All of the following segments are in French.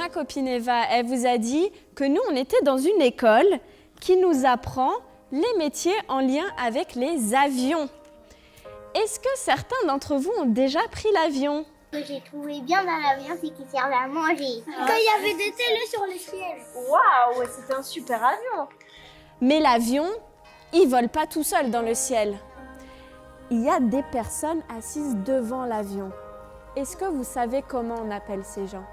ma copine Eva, elle vous a dit que nous, on était dans une école qui nous apprend les métiers en lien avec les avions. Est-ce que certains d'entre vous ont déjà pris l'avion? Ce que j'ai trouvé bien dans l'avion, c'est qu'il servait à manger. Quand il y avait des télés sur le ciel. Waouh, c'était un super avion. Mais l'avion, il vole pas tout seul dans le ciel. Il y a des personnes assises devant l'avion. Est-ce que vous savez comment on appelle ces gens?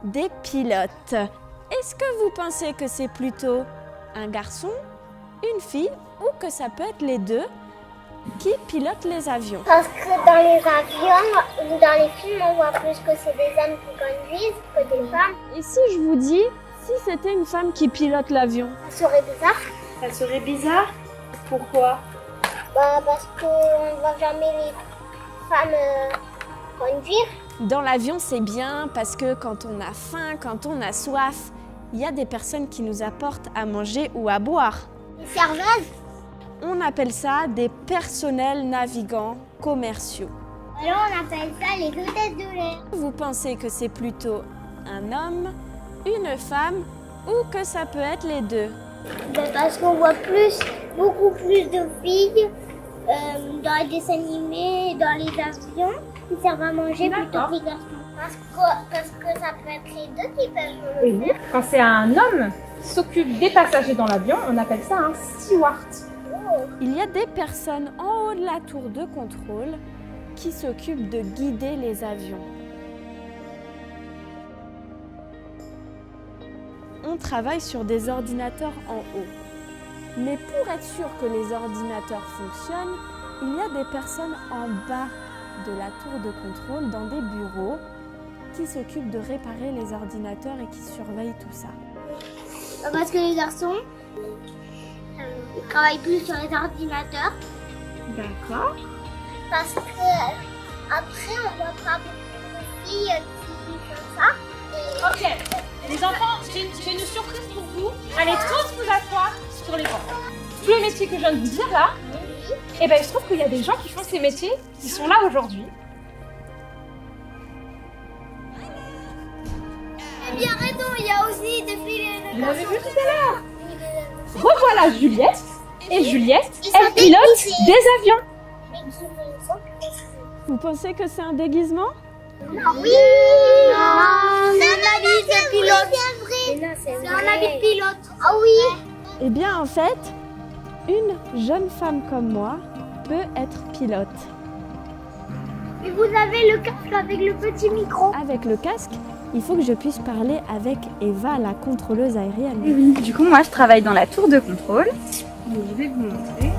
Des pilotes. Est-ce que vous pensez que c'est plutôt un garçon, une fille ou que ça peut être les deux qui pilotent les avions? Parce que dans les avions, dans les films, on voit plus que c'est des hommes qui conduisent que des femmes. Et si je vous dis, si c'était une femme qui pilote l'avion? Ça serait bizarre. Ça serait bizarre? Pourquoi? Parce qu'on ne voit jamais les femmes conduire. Dans l'avion, c'est bien parce que quand on a faim, quand on a soif, il y a des personnes qui nous apportent à manger ou à boire. Les serveuses. On appelle ça des personnels navigants commerciaux. Alors on appelle ça les hôtesses de l'air. Vous pensez que c'est plutôt un homme, une femme ou que ça peut être les deux? Parce qu'on voit beaucoup plus de filles dans les dessins animés, dans les avions, qui servent à manger plutôt que les garçons. Parce que ça peut être les deux qui peuvent le faire. Quand c'est un homme qui s'occupe des passagers dans l'avion, on appelle ça un steward. Il y a des personnes en haut de la tour de contrôle qui s'occupent de guider les avions. On travaille sur des ordinateurs en haut. Mais pour être sûr que les ordinateurs fonctionnent, il y a des personnes en bas de la tour de contrôle dans des bureaux qui s'occupent de réparer les ordinateurs et qui surveillent tout ça. Parce que les garçons, ils travaillent plus sur les ordinateurs. D'accord. Parce que après, on voit pas beaucoup de filles qui font ça. Ok, les enfants, j'ai une surprise pour vous. Allez tous vous asseoir sur les bancs. Tous les métiers que je viens de vous dire là, et ben il se trouve qu'il y a des gens qui font ces métiers qui sont là aujourd'hui. Eh bien raison, il y a aussi des filles et des Vous l'avez garçons. vu tout à l'heure. Revoilà Juliette. Et Juliette, Ils sont elle pilote déguisés. des avions. Mais qui sont Vous pensez que c'est un déguisement? Oui. Non. C'est un habit de pilote. C'est vrai. C'est un habit de pilote. Ah oui. Eh bien en fait, une jeune femme comme moi peut être pilote. Et vous avez le casque avec le petit micro. Avec le casque, il faut que je puisse parler avec Eva, la contrôleuse aérienne. Du coup, moi, je travaille dans la tour de contrôle. Donc, je vais vous montrer.